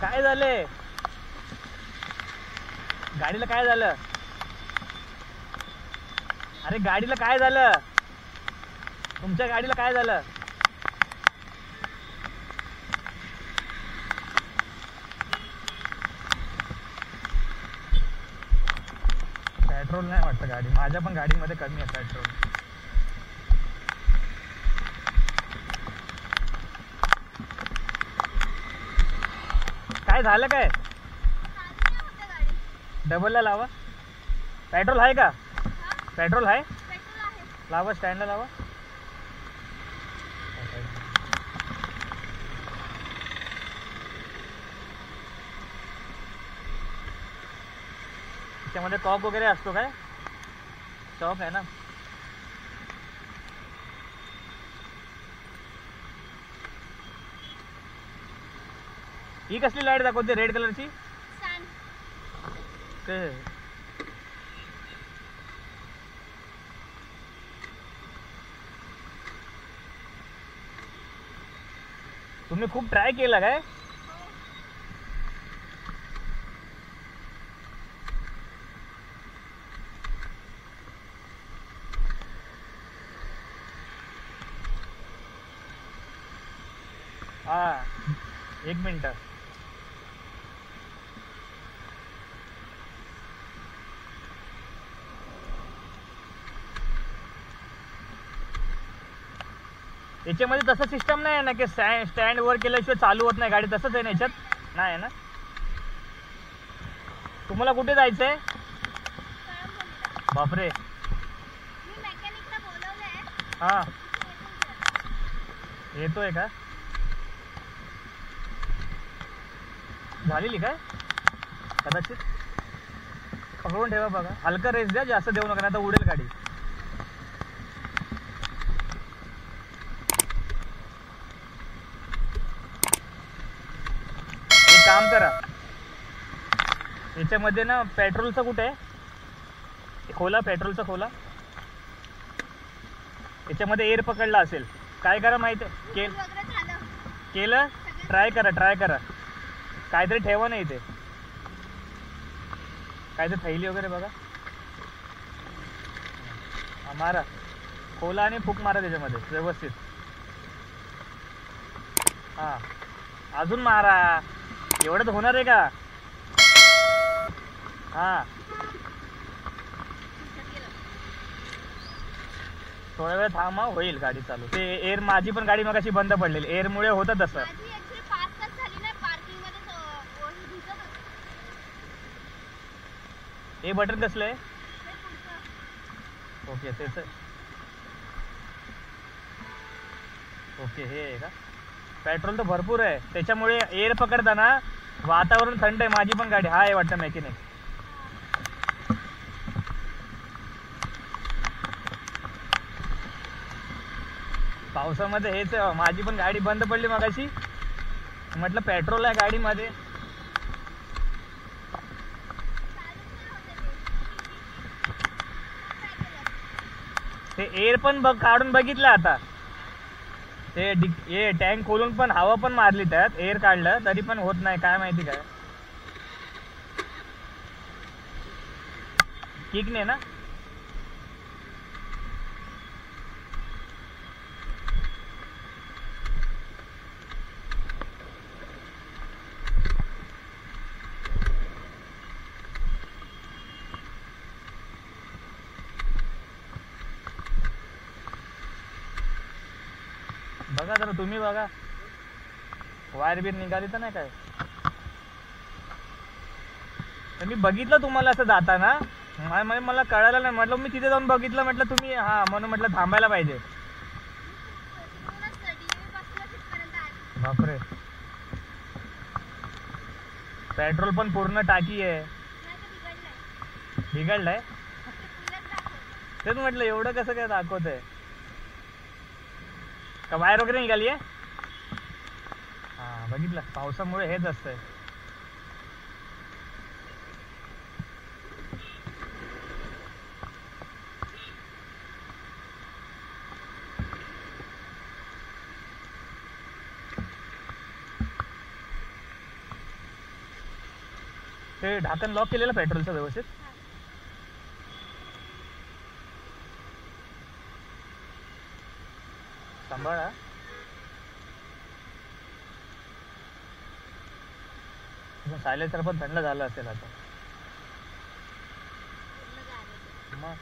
काय झालंय गाडीला? काय झालं? अरे गाडीला काय झालं? तुमच्या गाडीला काय झालं? पेट्रोल नाही वाटतं गाडी. माझ्या पण गाडीमध्ये कमी आहे पेट्रोल. काय झालं? काय डबलला लावा. पेट्रोल आहे का? पेट्रोल आहे. लावा, स्टँडला लावा. त्याच्यामध्ये कॉक वगैरे असतो काय? चॉक आहे ना? ही कसली लाईट दाखवते रेड कलरची? तुम्ही खूप ट्राय केला काय? हा, एक मिनिट. याच्यामध्ये तसं सिस्टम नाही आहे ना की स्टँड वर केल्याशिवाय चालू होत नाही गाडी? तसंच आहे ना याच्यात? नाही आहे ना? तुम्हाला कुठे जायचंय? बापरे. हा, येतोय का? झालेली काय? कदाचित. पकडून ठेवा बघा. हलका रेस द्या, जास्त देऊ नका, नाही तर उडेल गाडी. एक काम करा, याच्यामध्ये ना पेट्रोलचं कुठे आहे? खोला, पेट्रोलचं खोला. याच्यामध्ये एअर पकडला असेल. काय करा माहिती आहे? केलं? ट्राय करा. काहीतरी ठेवा नाही इथे. काहीतरी थैली वगैरे बघा. मारा, खोला आणि फूक मारा त्याच्यामध्ये व्यवस्थित. हा, अजून मारा. एवढं तर होणार आहे का? हा, थोडा वेळ थांबा, होईल गाडी चालू. ते एअर, माझी पण गाडी मगाशी बंद पडलेली, एअरमुळे होतं तसं. हे बटन कसलं आहे? ओके, तेच. ओके, हे आहे का? पेट्रोल तर भरपूर आहे, त्याच्यामुळे एअर पकडताना वातावरण थंड आहे. माझी पण गाडी हा आहे वाटतं मेकॅनिक. पावसामध्ये हेच. माझी पण गाडी बंद पडली मगाशी. म्हटलं पेट्रोल आहे गाडीमध्ये. ते एअर पण काढून बघितलं आता. ते टँक खोलून पण हवा पण मारली त्यात, एअर काढलं तरी पण होत नाही. काय माहिती काय? किक नाही ना? बघा जरा, तुम्ही बघा. वायर बीर निघाली तर नाही काय? तर मी बघितलं तुम्हाला असं जाताना, मला कळालं नाही. म्हटलं मी तिथे जाऊन बघितलं, म्हटलं तुम्ही हा, म्हणून म्हटलं थांबायला पाहिजे. बापरे, पेट्रोल पण पूर्ण टाकी आहे. बिघडलंय? तेच म्हटलं एवढं कसं काय दाखवत आहे? का वायर वगैरे निघाली आहे? हा, बघितलं, पावसामुळे हेच असतंय. ते ढाकण लॉक केलेलं पेट्रोलचं व्यवस्थित. सांभाळा. सायलेन्सर पण थंड झालं असेल आता. मग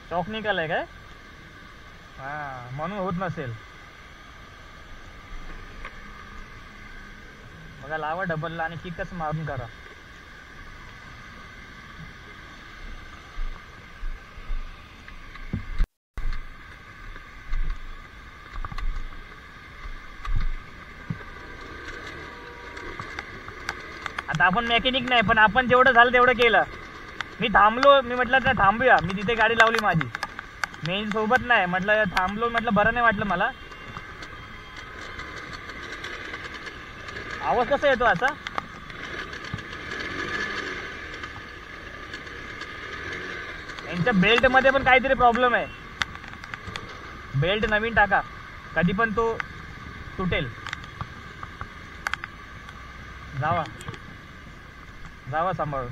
शॉक निघालाय काय? हा म्हणून होत नसेल. बघा लावा डबलला आणि किकच मारून करा. आता आपण मेकॅनिक नाही, पण आपण जेवढं झालं तेवढं केलं. मी थांबलो, मी म्हटलं तर थांबूया. मी तिथे गाडी लावली माझी, मेन सोबत नाही. म्हटलं थांबलो, म्हटलं बरं नाही वाटलं मला. आवाज कसा येतो असा? यांच्या बेल्ट मध्ये पण काहीतरी प्रॉब्लेम आहे. बेल्ट नवीन टाका, कधी पण तो तुटेल. जावा जावा सांभाळून.